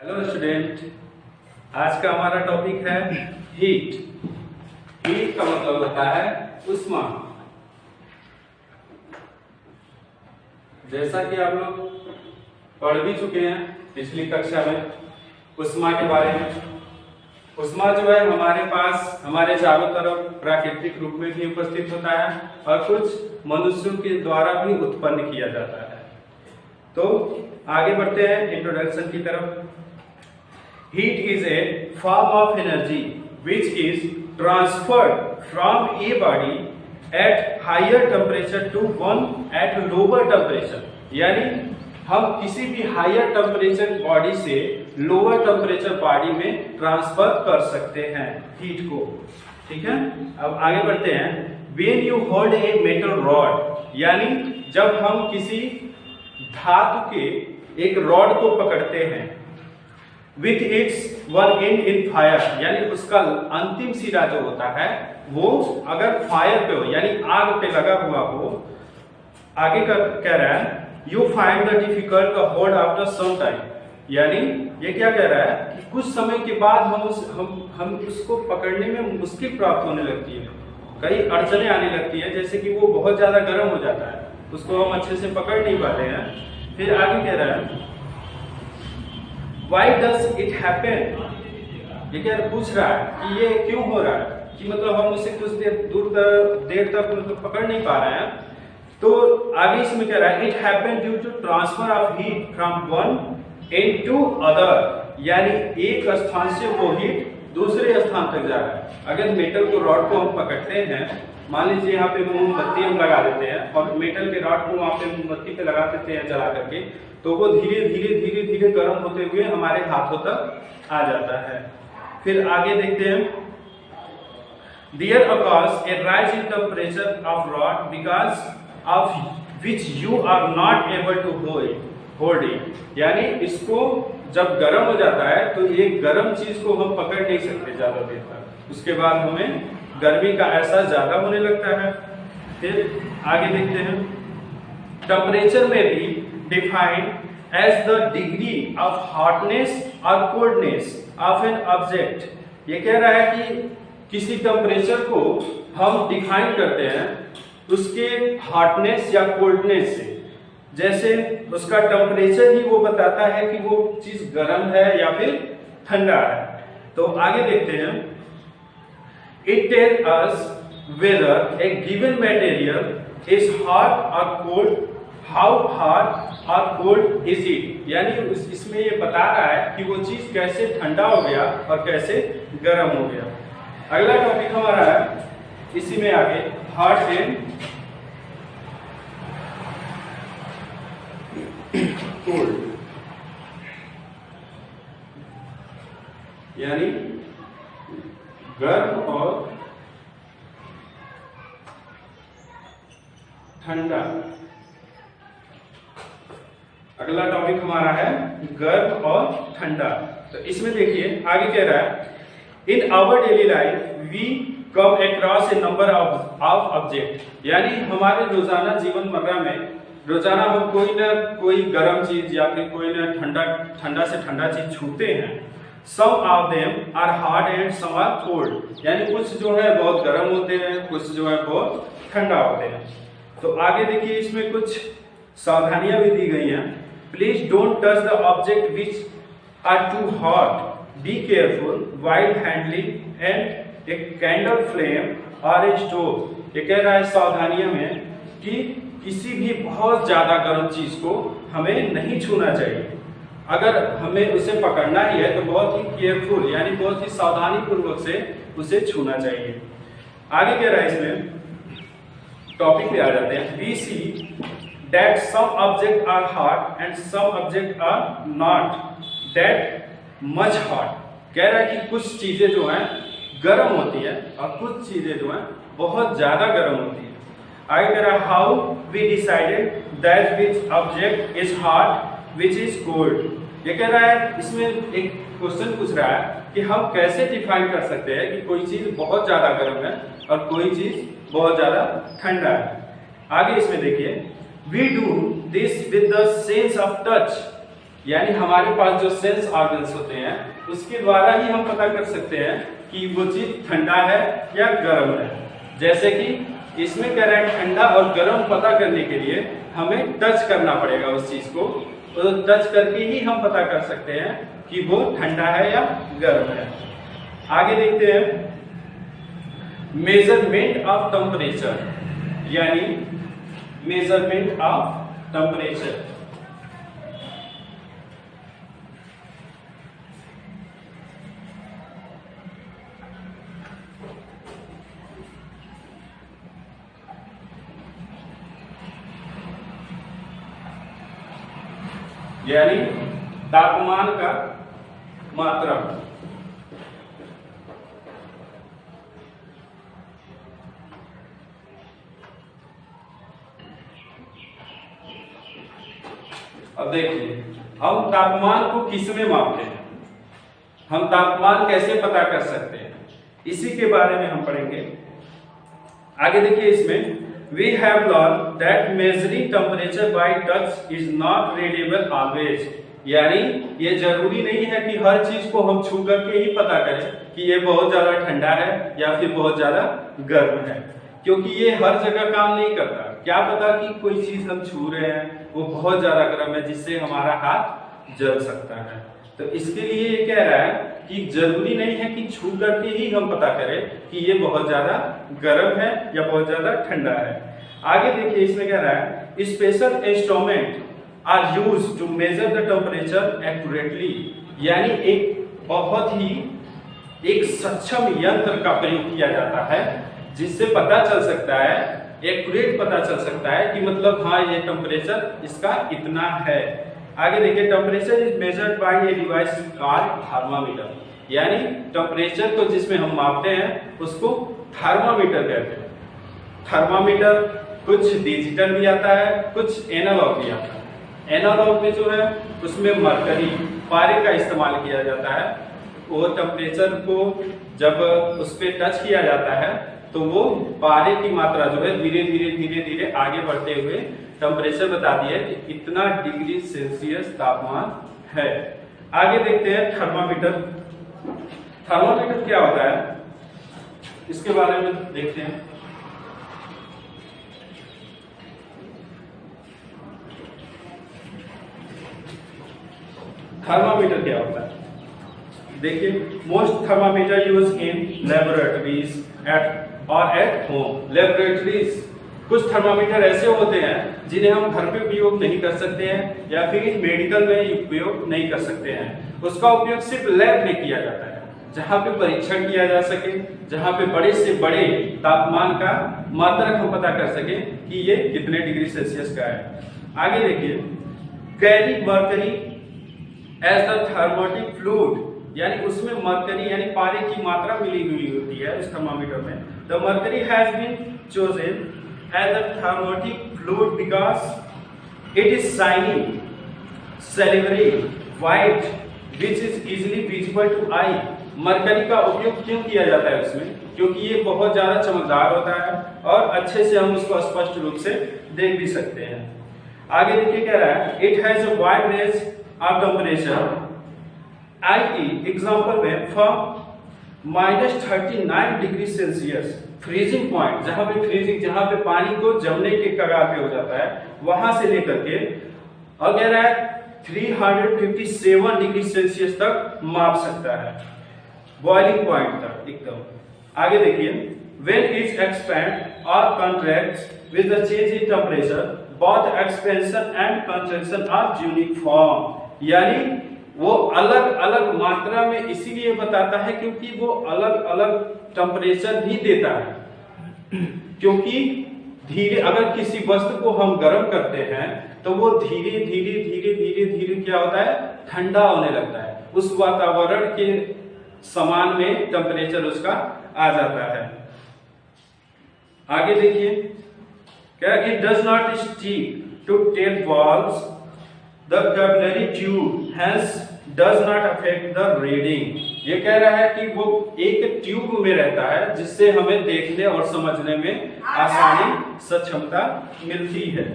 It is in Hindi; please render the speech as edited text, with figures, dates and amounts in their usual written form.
हेलो स्टूडेंट, आज का हमारा टॉपिक है हीट। हीट का मतलब होता है उष्मा। जैसा कि आप लोग पढ़ भी चुके हैं पिछली कक्षा में उष्मा के बारे में। उष्मा जो है हमारे पास हमारे चारों तरफ प्राकृतिक रूप में भी उपस्थित होता है और कुछ मनुष्यों के द्वारा भी उत्पन्न किया जाता है। तो आगे बढ़ते हैं इंट्रोडक्शन की तरफ। Heat is a form of energy which is transferred from a body at higher temperature to one at lower temperature। यानी हम किसी भी हायर टेम्परेचर बॉडी से लोअर टेम्परेचर बॉडी में ट्रांसफर कर सकते हैं हीट को। ठीक है, अब आगे बढ़ते हैं। When you hold a metal rod, यानी जब हम किसी धातु के एक रॉड को पकड़ते हैं with its one end in fire, यानी उसका अंतिम सिरा जो होता है वो अगर फायर पे हो यानी आग पे लगा हुआ हो। आगे का कह रहा है you find the difficult to hold after some time, यानी ये क्या कह रहा है कि कुछ समय के बाद हम उसको पकड़ने में मुश्किल प्राप्त होने लगती है, कई अड़चने आने लगती है, जैसे कि वो बहुत ज्यादा गर्म हो जाता है, उसको हम अच्छे से पकड़ नहीं पाते हैं। फिर आगे कह रहा है Why does it happen? ये क्या पूछ रहा है कि ये क्यों हो रहा है, कि मतलब हम उसे कुछ देर तक मतलब पकड़ नहीं पा रहे हैं। तो आगे इसमें कह रहा है It happen due to transfer of heat from one end to other, यानी एक स्थान से वो हीट दूसरे स्थान तक जा रहा है। अगर मेटल को रॉड को हम पकड़ते हैं, मान लीजिए यहाँ पे मोमबत्ती हम लगा देते हैं और मेटल के रॉड को वहाँ पे मोमबत्ती पे लगा देते हैं जला करके, तो वो धीरे धीरे गर्म होते हुए हमारे हाथों तक आ जाता है। फिर आगे देखते हैं There occurs a rise in temperature of rod because of which you are not able to hold it, यानी इसको जब गर्म हो जाता है तो एक गर्म चीज को हम पकड़ नहीं सकते ज्यादा देर तक, उसके बाद हमें गर्मी का एहसास ज्यादा होने लगता है। फिर आगे देखते हैं टेम्परेचर में भी defined as the degree of hotness और कोल्डनेस ऑफ एन ऑब्जेक्ट। ये कह रहा है कि किसी टेम्परेचर को हम डिफाइन करते हैं उसके हॉटनेस या कोल्डनेस से, जैसे उसका टेम्परेचर ही वो बताता है कि वो चीज गर्म है या फिर ठंडा है। तो आगे देखते हैं It tells us whether a given material is hot or cold, how hot or cold is it, यानी इसमें ये बता रहा है कि वो चीज कैसे ठंडा हो गया और कैसे गर्म हो गया। अगला टॉपिक हमारा है इसी में आगे हॉट एंड कोल्ड, यानी गर्म और ठंडा। अगला टॉपिक हमारा है गर्म और ठंडा। तो इसमें देखिए आगे कह रहा है in our daily life we come across a number of object, यानी हमारे रोजाना जीवन मर्रा में रोजाना हम कोई ना कोई गर्म चीज या फिर कोई ना ठंडा से ठंडा चीज छूते हैं। Some of them are hot and some are cold, यानी कुछ जो है बहुत गर्म होते हैं, कुछ जो है बहुत ठंडा होते हैं। तो आगे देखिए इसमें कुछ सावधानियां भी दी गई हैं। Please don't touch the object which are too hot. Be careful while handling and a candle flame or a stove। ये कह रहा है सावधानियों में कि किसी भी बहुत ज्यादा गर्म चीज को हमें नहीं छूना चाहिए। अगर हमें उसे पकड़ना ही है तो बहुत ही केयरफुल यानी बहुत ही सावधानी पूर्वक से उसे छूना चाहिए। आगे कह रहा है इसमें टॉपिक पे आ जाते हैं। We see that some objects are hot and some objects are not that much hot। कह रहा है कि कुछ चीजें जो हैं गर्म होती है और कुछ चीजें जो हैं बहुत ज्यादा गर्म होती है। आगे कह रहा है how we decided that which object is hot which is cold। ये कह रहा है इसमें एक क्वेश्चन पूछ रहा है कि हम कैसे डिफाइन कर सकते हैं कि कोई चीज बहुत ज्यादा गर्म है और कोई चीज बहुत ज्यादा ठंडा है। आगे इसमें देखिए we do this with the sense of touch, यानी हमारे पास जो सेंस ऑर्गन्स होते हैं उसके द्वारा ही हम पता कर सकते हैं कि वो चीज ठंडा है या गर्म है। जैसे कि इसमें कह रहा है ठंडा और गर्म पता करने के लिए हमें टच करना पड़ेगा उस चीज को, तो टच करके ही हम पता कर सकते हैं कि वो ठंडा है या गर्म है। आगे देखते हैं मेजरमेंट ऑफ टेम्परेचर, यानी मेजरमेंट ऑफ टेम्परेचर। यानी तापमान का मात्रा। अब देखिए हम तापमान को किस में मापते हैं, हम तापमान कैसे पता कर सकते हैं, इसी के बारे में हम पढ़ेंगे। आगे देखिए इसमें we have learned that measuring temperature by touch is not readable always, यानी ये जरूरी नहीं है कि हर चीज को हम छू करके ही पता करें कि ये बहुत ज्यादा ठंडा है या फिर बहुत ज्यादा गर्म है, क्योंकि ये हर जगह काम नहीं करता। क्या पता कि कोई चीज हम छू रहे हैं वो बहुत ज्यादा गर्म है जिससे हमारा हाथ जल सकता है। तो इसके लिए ये कह रहा है कि जरूरी नहीं है कि छू करके ही हम पता करें कि ये बहुत ज्यादा गर्म है या बहुत ज्यादा ठंडा है। आगे देखिए इसमें कह रहा है special instrument are used to measure the temperature accurately, यानी एक सक्षम यंत्र का प्रयोग किया जाता है जिससे पता चल सकता है, एक्यूरेट पता चल सकता है कि मतलब हाँ ये टेम्परेचर इसका इतना है। आगे देखिए temperature is measured by a device called thermometer, यानी टेम्परेचर को जिसमें हम मापते हैं उसको थर्मामीटर कहते हैं। थर्मामीटर कुछ डिजिटल भी आता है, कुछ एनालॉग भी आता है। एनालॉग में जो है उसमें मरकरी पारे का इस्तेमाल किया जाता है। वो टेम्परेचर को जब उस पर टच किया जाता है तो वो पारे की मात्रा जो है धीरे धीरे आगे बढ़ते हुए टेम्परेचर बताती है कि इतना डिग्री सेल्सियस तापमान है। आगे देखते हैं थर्मामीटर। थर्मामीटर क्या होता है इसके बारे में देखते हैं। थर्मामीटर क्या होता है देखिए, most thermometer use in laboratories at home. Laboratories कुछ थर्मामीटर ऐसे होते हैं जिन्हें हम घर पे उपयोग नहीं कर सकते हैं या फिर मेडिकल में उपयोग नहीं कर सकते हैं। उसका उपयोग सिर्फ लैब में किया जाता है जहां पे परीक्षण किया जा सके, जहां पे बड़े से बड़े तापमान का मात्रक हम पता कर सके कि ये कितने डिग्री सेल्सियस का है। आगे देखिए carry mercury as the thermometric fluid, यानी उसमें मरकरी यानी पारे की मात्रा मिली हुई होती है उस थर्मामीटर में। The mercury has been chosen as a thermometric fluid because it is shining, silvery, white which is easily visible to eye. Mercury का उपयोग क्यों किया जाता है उसमें, क्योंकि ये बहुत ज्यादा चमकदार होता है और अच्छे से हम उसको स्पष्ट रूप से देख भी सकते हैं। आगे देखिए कह रहा है it has a wide range of temperature आई एग्जाम्पल में from -39 degree Celsius freezing point, जहां पे फ्रीजिंग जहां पे पानी को जमने के कगार पे हो जाता है वहां से लेकर के और कह रहा है 357 डिग्री सेल्सियस तक माप सकता है, बॉइलिंग पॉइंट तक एकदम। आगे देखिए व्हेन इट एक्सपैंड और contracts with the change in temperature both expansion and contraction are uniform, यानी वो अलग अलग मात्रा में इसीलिए बताता है क्योंकि वो अलग अलग टेम्परेचर भी देता है। क्योंकि धीरे अगर किसी वस्तु को हम गर्म करते हैं तो वो धीरे धीरे क्या होता है, ठंडा होने लगता है। उस वातावरण के समान में टेम्परेचर उसका आ जाता है। आगे देखिए क्या it does not stick to tell walls the capillary tube hence does not affect the reading. ये कह रहा है कि वो एक ट्यूब में रहता है जिससे हमें देखने और समझने में आसानी सक्षमता मिलती है।